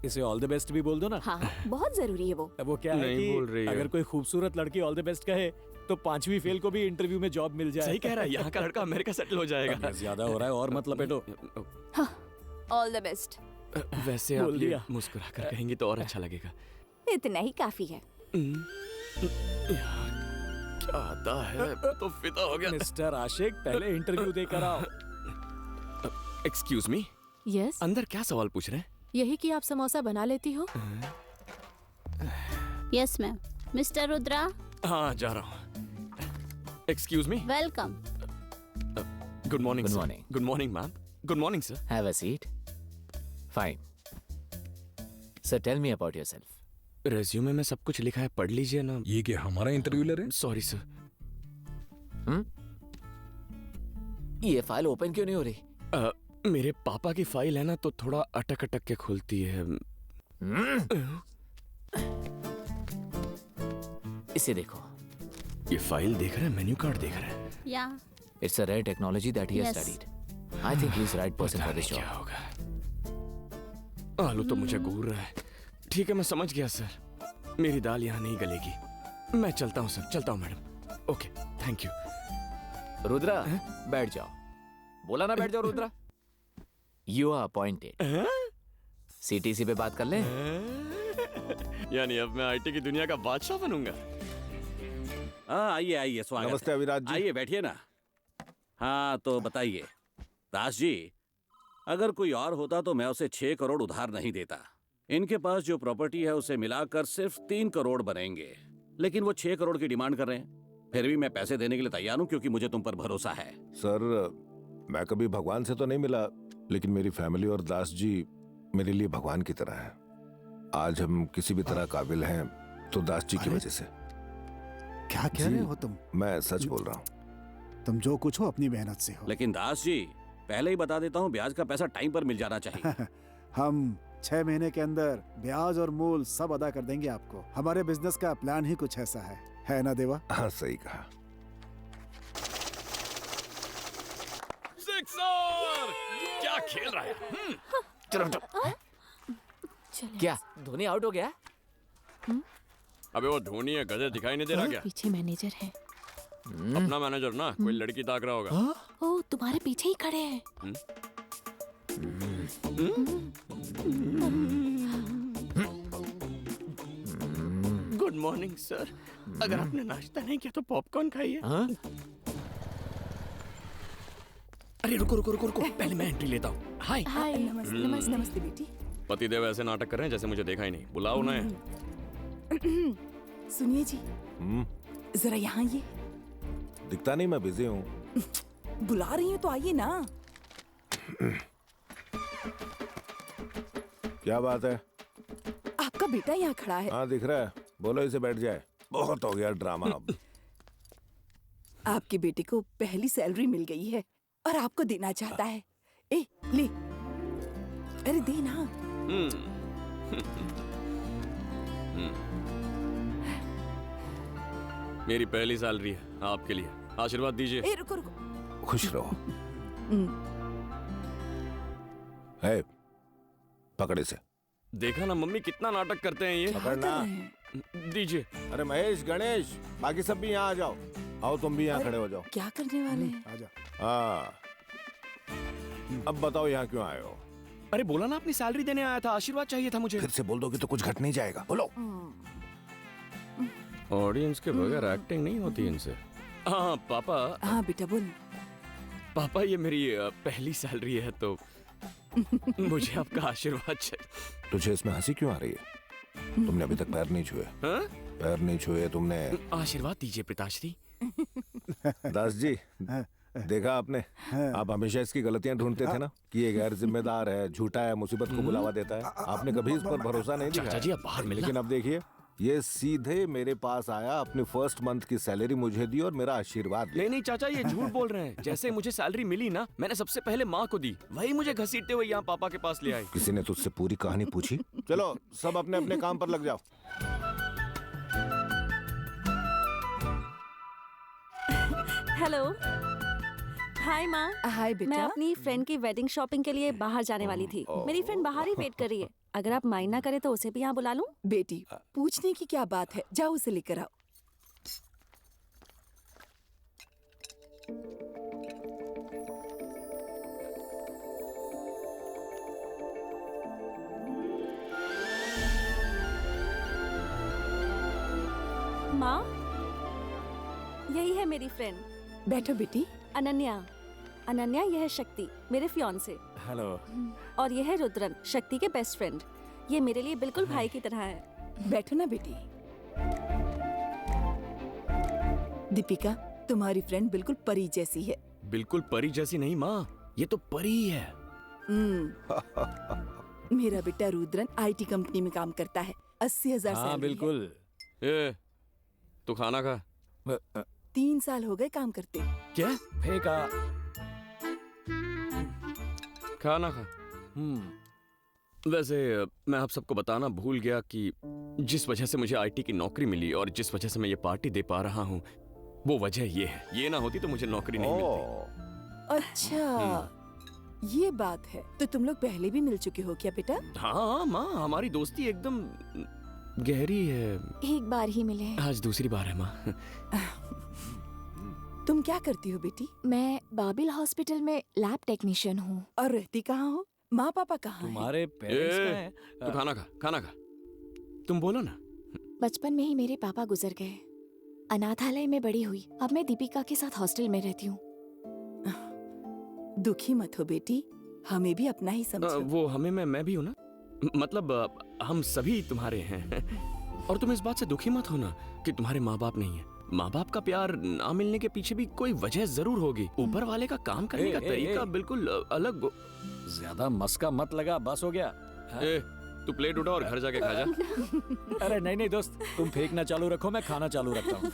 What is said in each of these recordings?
इसे all the best भी बोल दो ना। हाँ बहुत जरूरी है वो। वो क्या है नहीं कि बोल रही है। अगर कोई खूबसूरत लड़की ऑल द बेस्ट कहे तो 5वीं फेल को भी इंटरव्यू में जॉब मिल जाए। सही कह रहा है, यहाँ का लड़का अमेरिका सेटल हो जाएगा। ज्यादा हो रहा है और मत लपेटो। All the best. वैसे आप बोल ये दिया। मुस्कुरा कर कहेंगे तो और अच्छा लगेगा। इतना ही काफी है। क्या आता है, तो फिदा हो गया। मिस्टर आशिक पहले इंटरव्यू देकर आओ। एक्सक्यूज मी, यस, अंदर क्या सवाल पूछ रहे हैं? यही कि आप समोसा बना लेती हो। Yes ma'am. मिस्टर रुद्रा, हाँ जा रहा हूँ। Excuse me, welcome. Good morning. Good morning. Good morning ma'am. Good morning sir. Have a seat. Fine. Sir, tell me about yourself. Resume में सब कुछ लिखा है, पढ़ लीजिए ना। ये क्या हमारा इंटरव्यू ले रहे हैं? Sorry sir. ये फाइल ओपन क्यों नहीं हो रही? मेरे पापा की फाइल है ना, तो थोड़ा अटक अटक के खुलती है। इसे देखो. ये फाइल देख रहे हैं, मेन्यू कार्ड देख रहे हैं। या It's a rare technology that he has Yes. studied. I think he's the right person for this क्या job. होगा? आलू तो मुझे घूर रहा है। ठीक है, मैं समझ गया सर। मेरी दाल यहाँ नहीं गलेगी। मैं चलता हूँ सर, चलता हूँ madam. Okay, thank you. Rudra, बैठ जाओ. बोला ना बैठ जाओ Rudra. You are appointed. CTC पे बात कर लें. यानी अब मैं आईटी की दुनिया का बादशाह बनूंगा। हाँ आइए आइए, स्वागत नमस्ते है। अविराज जी। आइए बैठिए ना। हाँ तो बताइए दास जी, अगर कोई और होता तो मैं उसे 6 करोड़ उधार नहीं देता। इनके पास जो प्रॉपर्टी है उसे मिलाकर सिर्फ 3 करोड़ बनेंगे, लेकिन वो 6 करोड़ की डिमांड कर रहे हैं। फिर भी मैं पैसे देने के लिए तैयार हूँ क्योंकि मुझे तुम पर भरोसा है। सर, मैं कभी भगवान से तो नहीं मिला, लेकिन मेरी फैमिली और दास जी मेरे लिए भगवान की तरह है। आज हम किसी भी तरह काबिल हैं तो दास जी की वजह से। क्या कह रहे हो तुम? मैं सच बोल रहा हूँ। तुम जो कुछ हो अपनी मेहनत से हो। लेकिन दास जी, पहले ही बता देता हूँ, ब्याज का पैसा टाइम पर मिल जाना चाहिए। हम 6 महीने के अंदर ब्याज और मूल सब अदा कर देंगे आपको। हमारे बिजनेस का प्लान ही कुछ ऐसा है ना देवा? हाँ सही कहा। सिक्सर! क्या खेल रहा है? चलो चलो. क्या धोनी आउट हो गया? अबे वो धोनी है, गधे दिखाई नहीं दे रहा क्या? पीछे मैनेजर है। अपना मैनेजर ना, कोई लड़की ताक रहा होगा। ओ, तुम्हारे पीछे ही खड़े हैं। Good morning sir. अगर आपने नाश्ता नहीं किया तो पॉपकॉर्न खाइए। अरे रुको रुको रुको रुको, पहले मैं एंट्री लेता हूँ। हाय। हाय। नमस्ते नमस्ते बेटी। पतिदेव ऐसे नाटक कर रहे हैं जैसे मुझे देखा ही नहीं। बुलाओ उन्हें। सुनिए जी, जरा यहाँ ये दिखता नहीं, मैं बिजी हूँ। बुला रही हूँ तो आइए ना। क्या बात है? आपका बेटा यहाँ खड़ा है। हाँ दिख रहा है। बोलो इसे बैठ जाए। बहुत हो गया ड्रामा अब। आपके बेटे को पहली सैलरी मिल गई है और आपको देना चाहता है। ए ले, अरे दे ना। मेरी पहली सैलरी है, आपके लिए। आशीर्वाद दीजिए। ए रुको रुको। खुश रहो। है, पकड़े से। देखा ना मम्मी, कितना नाटक करते हैं ये। पकड़ना। दीजिए। अरे महेश, गणेश, बाकी सब भी यहाँ आ जाओ। आओ तुम भी यहाँ खड़े हो जाओ। क्या करने वाले हैं? आजा। हाँ, अब बताओ यहाँ क्यों आए हो? अरे बोला ना, अपनी सैलरी देने आया था, आशीर्वाद चाहिए था मुझे। फिर से बोल दोगे तो कुछ घट नहीं जाएगा। बोलो। ऑडियंस के बगैर एक्टिंग नहीं होती इनसे। हाँ पापा। हाँ बेटा बोल। पापा ये मेरी पहली सैलरी है तो मुझे आपका आशीर्वाद चाहिए। तुझे इसमें हंसी क्यों आ रही है? तुमने अभी तक पैर नहीं छुए। हाँ? पैर नहीं छुए तुमने। आशीर्वाद दीजिए पिताश्री। दास जी, देखा आपने? आप हमेशा इसकी गलतियां ढूंढते थे ना कि ये गैर जिम्मेदार है, झूठा है, मुसीबत को बुलावा देता है। आपने कभी इस पर भरोसा नहीं दिखाया। चाचा जी अब बाहर मिले। लेकिन अब देखिए, ये सीधे मेरे पास आया, अपनी फर्स्ट मंथ की सैलरी मुझे दी और मेरा आशीर्वाद लिया। नहीं चाचा, ये झूठ बोल रहे हैं। जैसे मुझे सैलरी मिली ना, मैंने सबसे पहले माँ को दी, वही मुझे घसीटते हुए यहाँ पापा के पास ले आई। किसी ने तुझसे पूरी कहानी पूछी? चलो सब अपने अपने काम पर लग जाओ। हेलो। हाय माँ। हाय मैं बेटा। अपनी फ्रेंड की वेडिंग शॉपिंग के लिए बाहर जाने वाली थी। मेरी फ्रेंड बाहर ही वेट कर रही है। अगर आप माइंड ना करें तो उसे भी यहाँ बुला लूं? बेटी, पूछने की क्या बात है, जाओ उसे लेकर आओ। माँ, यही है मेरी फ्रेंड बैठो बेटी। अनन्या। अनन्या, यह है शक्ति, मेरे फियांसे। हेलो। और यह है रुद्रन, शक्ति के बेस्ट फ्रेंड। ये मेरे लिए बिल्कुल भाई की तरह है। बैठो ना बेटी। दीपिका, तुम्हारी फ्रेंड बिल्कुल परी जैसी है। बिल्कुल परी जैसी नहीं माँ, ये तो परी ही है। मेरा बेटा रुद्रन आईटी कंपनी में काम करता है, 80,000 हाँ सैलरी है। बिल्कुल। ए, तू खाना खा। 3 साल हो गए काम करते। क्या? फेंका। खाना खा। वैसे मैं आप सबको बताना भूल गया कि जिस वजह से मुझे आईटी की नौकरी मिली और जिस वजह से मैं ये पार्टी दे पा रहा हूँ, वो वजह ये है। ये ना होती तो मुझे नौकरी नहीं मिलती। अच्छा, ये बात है। तो तुम लोग पहले भी मिल चुके हो क्या बेटा? हाँ माँ, हमारी दोस्ती एकदम गहरी है। एक बार ही मिले हैं। आज दूसरी बार है माँ। तुम क्या करती हो बेटी? मैं बाबिल हॉस्पिटल में लैब टेक्नीशियन हूँ। और रहती कहाँ हो? माँ पापा कहाँ हैं? तुम्हारे पेरेंट्स ए, कहाँ हैं? तू खाना खा, खाना खा। तुम बोलो ना। बचपन में ही मेरे पापा गुजर गए। अनाथालय में बड़ी हुई। अब मैं दीपिका के साथ हॉस्टल में रहती हूँ। दुखी मत हो बेटी, हमें भी अपना ही समझो। वो हमें मैं भी हूँ ना, मतलब हम सभी तुम्हारे हैं। और तुम इस बात से दुखी मत होना कि तुम्हारे माँ बाप नहीं है। माँ बाप का प्यार ना मिलने के पीछे भी कोई वजह जरूर होगी। ऊपर वाले का काम करने का तरीका बिल्कुल अलग। ज्यादा मस्का मत लगा, बस हो गया। ए, तू प्लेट उठा और घर जाके खा जा। अरे नहीं नहीं दोस्त, तुम फेंकना चालू रखो, मैं खाना चालू रखता हूँ।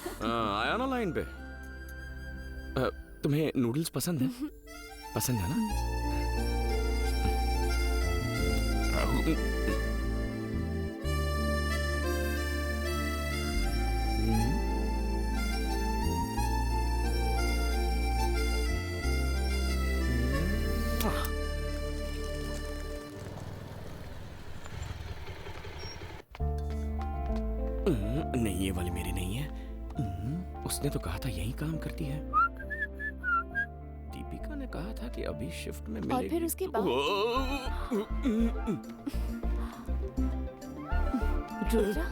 आया ना लाइन पे। तुम्हें नूडल्स पसंद है? पसंद है ना? नहीं, ये वाली मेरी नहीं है। उसने तो कहा था यही काम करती है। दीपिका ने कहा था कि अभी शिफ्ट में मिलेगी। और फिर उसके बाद रुद्रा।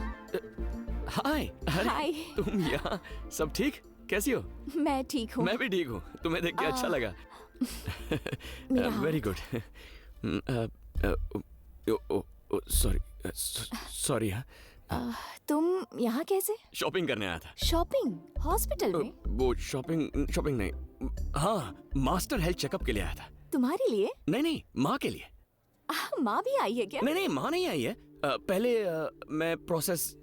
हाय। अरे, हाय। तुम यहाँ? सब ठीक? कैसी हो? मैं ठीक हूँ। मैं भी ठीक हूँ। तुम्हें देख के अच्छा लगा। मेरा हाथ। Very good. सॉरी। हाँ, तुम यहाँ कैसे? शॉपिंग करने आया था। शॉपिंग? हॉस्पिटल में? वो शॉपिंग नहीं, हाँ, मास्टर हेल्थ चेकअप के लिए आया था। तुम्हारे लिए? नहीं, माँ के लिए। माँ भी आई है क्या? नहीं, माँ नहीं आई है। पहले मैं प्रोसेस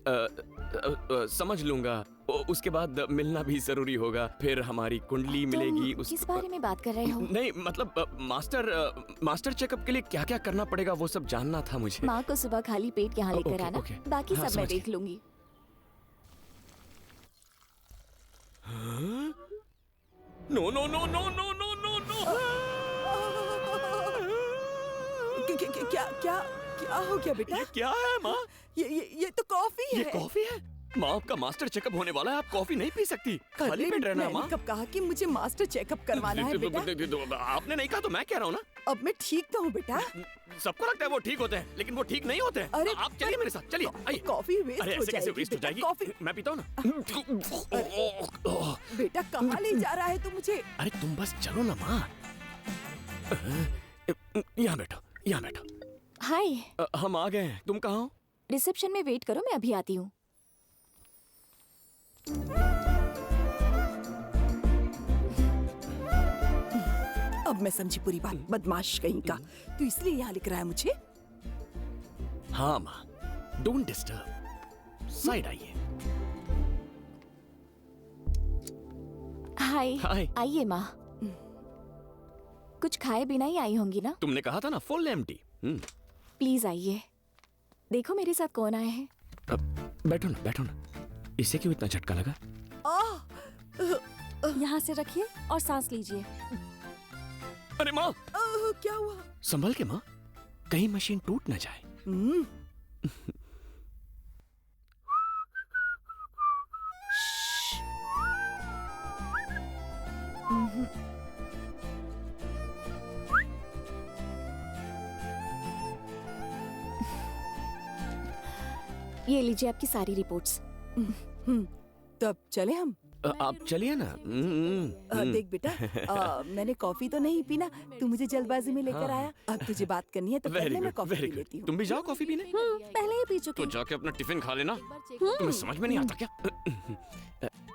समझ लूंगा, उसके बाद मिलना भी जरूरी होगा। फिर हमारी कुंडली मिलेगी। तुम किस बारे में बात कर रहे हो? नहीं, मतलब मास्टर चेकअप के लिए क्या क्या करना पड़ेगा वो सब जानना था मुझे। माँ को सुबह खाली पेट यहाँ लेकर ओके, आना। ओके। बाकी हाँ, सब मैं समझ देख लूंगी। No no no no no no no no. क्या हो गया बेटा? ये क्या है माँ? ये तो कॉफी है। ये कॉफी है? माँ, आपका मास्टर चेकअप होने वाला है, आप कॉफी नहीं पी सकती। खाली पेट रहना माँ। मैंने कब कहा कि मुझे मास्टर चेकअप करवाना है बेटा? आपने नहीं कहा तो मैं कह रहा हूँ ना। अब मैं ठीक तो हूँ बेटा। सबको लगता है वो ठीक होते हैं, लेकिन वो ठीक नहीं होते हैं। अरे, आप चलिए मेरे साथ, चलिए आइए। कॉफी वेस्ट अरे हो ऐसे कैसे जाएगी वेस्ट हो बेटा, जाएगी? कॉफी। मैं पीता हूँ ना। बेटा कहाँ ले जा रहा है तू मुझे? अरे तुम बस चलो ना माँ। यहाँ बैठो, यहाँ बैठो। हाय। हम आ गए हैं। तुम कहाँ हो? रिसेप्शन में वेट करो, मैं अभी आती हूँ। अब मैं समझी पूरी बात। बदमाश कहीं का। तू इसलिए यहाँ लिख रहा है मुझे? हाँ माँ, डोंट डिस्टर्ब। साइड आइए। हाय। हाय। आइए माँ। कुछ खाए बिना ही आई होंगी ना? तुमने कहा था ना फुल एम्प्टी। प्लीज आइए। देखो मेरे साथ कौन आए हैं। बैठो ना, बैठो ना। इसे क्यों इतना झटका लगा? यहाँ से रखिए और सांस लीजिए। अरे माँ, क्या हुआ? संभल के माँ, कहीं मशीन टूट ना जाए। हम्म, ये लीजिए आपकी सारी रिपोर्ट्स। तो अब चले हम। आप चलिए ना। देख बेटा, मैंने कॉफी तो नहीं पीना, तू मुझे जल्दबाजी में लेकर आया। अब तुझे बात करनी है तो वेरी पहले मैं गुड, कॉफी वेरी पी लेती गुड। हूँ। तुम भी जाओ कॉफी पीने। पहले ही पी चुके तो जाके अपना टिफिन खा लेना। तुम्हें समझ में नहीं आता क्या?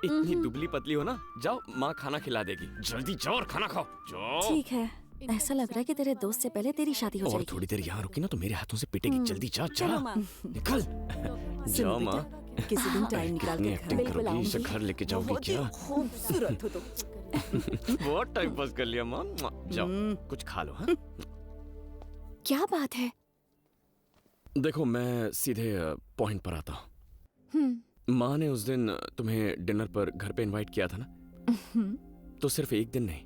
इतनी दुबली पतली हो ना, जाओ माँ खाना खिला देगी। जल्दी जाओ और खाना खाओ, जाओ। ठीक है, ऐसा लग रहा है कि तेरे दोस्त से पहले तेरी शादी हो और जाएगी। थोड़ी देर यहाँ रुकी ना तो मेरे हाथों से पिटेगी। जल्दी जा, चलो जा, माँ। निकल। सुनो जाओ माँ। बेटा, किसी दिन टाइम निकाल कितनी के एक्टिंग घर करोगी, इसे घर लेके जाओगी बहुत ही क्या? खूबसूरत हो तुम। बहुत टाइम पास कर लिया माँ। जाओ कुछ खा लो। हाँ? क्या बात है? देखो मैं सीधे पॉइंट पर आता हूँ। माँ ने उस दिन तुम्हें डिनर पर घर पे इनवाइट किया था ना, तो सिर्फ एक दिन नहीं,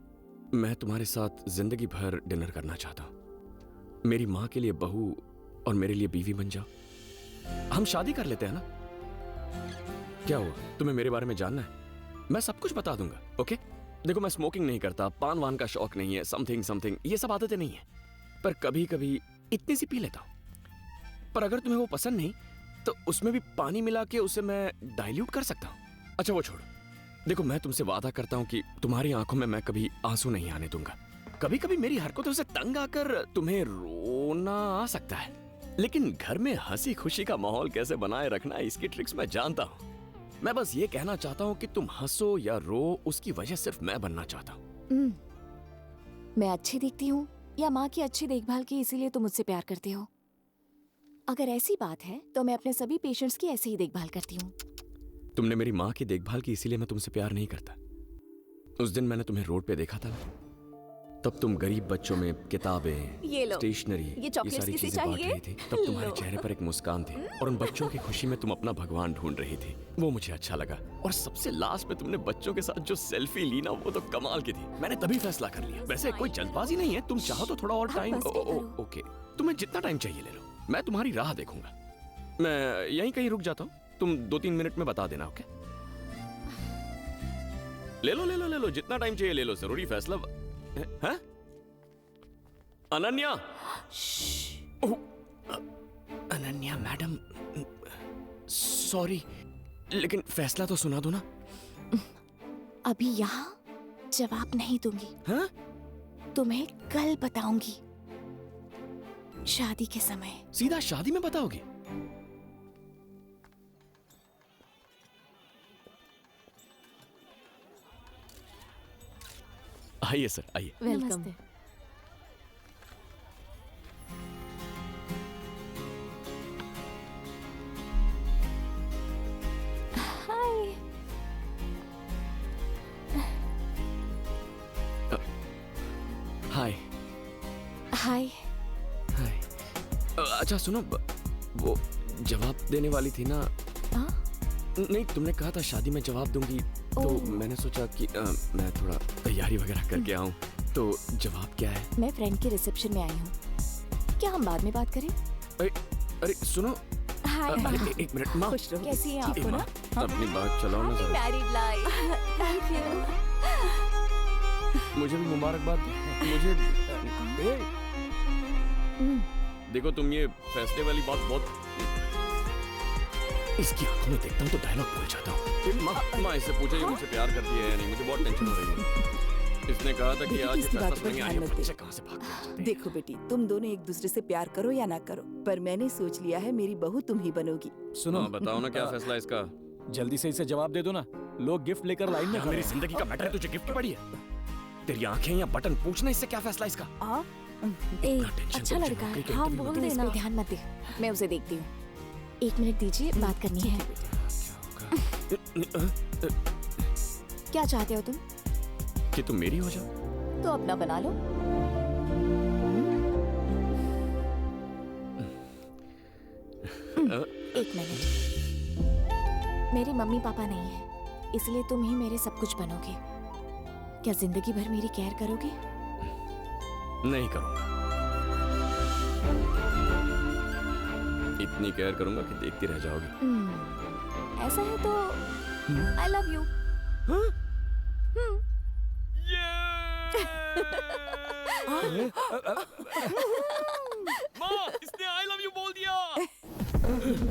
मैं तुम्हारे साथ जिंदगी भर डिनर करना चाहता हूँ। मेरी माँ के लिए बहू और मेरे लिए बीवी बन जाओ। हम शादी कर लेते हैं ना। क्या हुआ, तुम्हें मेरे बारे में जानना है? मैं सब कुछ बता दूंगा। ओके? देखो मैं स्मोकिंग नहीं करता, पान वान का शौक नहीं है, समथिंग ये सब आदतें नहीं है, पर कभी कभी इतनी सी पी लेता हूँ। पर अगर तुम्हें वो पसंद नहीं तो उसमें भी पानी मिला के उसे मैं डाइल्यूट कर सकता हूँ। अच्छा वो छोड़ो। देखो मैं तुमसे वादा करता हूँ कि तुम्हारी आंखों में मैं कभी आंसू नहीं आने दूंगा। कभी कभी मेरी हरकतों से तंग आकर तुम्हें रोना आ सकता है, लेकिन घर में हंसी खुशी का माहौल कैसे बनाए रखना है इसकी ट्रिक्स मैं जानता हूँ। मैं बस ये कहना चाहता हूँ कि तुम हंसो या रो, उसकी वजह सिर्फ मैं बनना चाहता हूँ। मैं अच्छी दिखती हूँ या माँ की अच्छी देखभाल की इसीलिए तुम मुझसे प्यार करते हो? अगर ऐसी बात है तो मैं अपने सभी पेशेंट्स की ऐसे ही देखभाल करती हूँ। तुमने मेरी माँ की देखभाल की इसीलिए मैं तुमसे प्यार नहीं करता। उस दिन मैंने तुम्हें रोड पे देखा था, तब तुम गरीब बच्चों में किताबें, ये लो, स्टेशनरी, ये चॉकलेट्स सारी किसे चीजें बांट चाहिए? रही थी। तब तुम्हारे चेहरे पर एक मुस्कान थी और उन बच्चों की खुशी में तुम अपना भगवान ढूंढ रही थी। वो मुझे अच्छा लगा। और सबसे लास्ट में तुमने बच्चों के साथ जो सेल्फी ली ना, वो तो कमाल की थी। मैंने तभी फैसला कर लिया। वैसे कोई जल्दबाजी नहीं है, तुम चाहो तो थोड़ा और टाइम। ओके, तुम्हें जितना टाइम चाहिए ले लो, मैं तुम्हारी राह देखूंगा। मैं यहीं कहीं रुक जाता हूँ, तुम 2-3 मिनट में बता देना। ओके? ले लो जितना टाइम चाहिए ले लो। जरूरी फैसला है? अनन्या, ओह, अनन्या मैडम, सॉरी, लेकिन फैसला तो सुना दो ना। अभी यहाँ जवाब नहीं दूंगी। हाँ? तुम्हें कल बताऊंगी, शादी के समय। सीधा शादी में बताओगे? आइए सर, आइए। वेलकम। हाय। हाय। हाय। हाय। अच्छा सुनो, वो जवाब देने वाली थी ना? हाँ? नहीं, तुमने कहा था शादी में जवाब दूंगी, तो मैंने सोचा कि मैं थोड़ा तैयारी वगैरह करके आऊं। तो जवाब क्या है? मैं फ्रेंड के रिसेप्शन में आई हूँ, क्या हम बाद में बात करें? अरे सुनो, हाय। अरे एक मिनट माँ। खुश रहो। कैसी हैं आप? ए, माँ, अपनी बात चलाओ ना जरा। Married life. Thank you. मुझे भी मुबारकबाद। मुझे देखो, तुम ये फैसले वाली बात बहुत, इसकी आंखों में देखता हूँ तो डायलॉग भूल जाता हूँ। माँ इससे पूछो ये मुझसे प्यार करती है या नहीं, मुझे बहुत टेंशन हो रही है। इसने कहा था कि बेटी, आज ये इसकी फैसला बात पर सुनेंगे। ध्यान आइए, मत दे। बच्चे कहाँ से भाग के आ जाते हैं। देखो बेटी, तुम दोनों एक दूसरे से प्यार करो या ना करो, पर मैंने सोच लिया है मेरी बहू तुम ही बनोगी। सुनो, हाँ, बताओ ना क्या फैसला है इसका। जल्दी से इसे जवाब दे दो ना, लोग गिफ्ट लेकर लाइन में यहाँ खड़े मेरी हैं। जिंदगी का मैटर है, तुझे गिफ्ट की पड़ी है? तेरी आंखें या बटन पूछना, इससे क्या फैसला इसका? ए, इतना टेंशन अच्छा तो मुझे लड़का नौकरी है। के हाँ इंटरव्यू में बोल तुम इस देना। पे ध्यान मत दे, मैं उसे देखती हूँ। 1 मिनट दीजिए, बात करनी है। क्या चाहते हो तुम? कि तुम मेरी हो जाओ। तो अपना बना लो। एक मिनट। मेरे मम्मी पापा नहीं है, इसलिए तुम ही मेरे सब कुछ बनोगे। क्या जिंदगी भर मेरी केयर करोगे? नहीं करूंगा। इतनी केयर करूंगा कि देखती रह जाओगी। ऐसा है तो आई लव यू।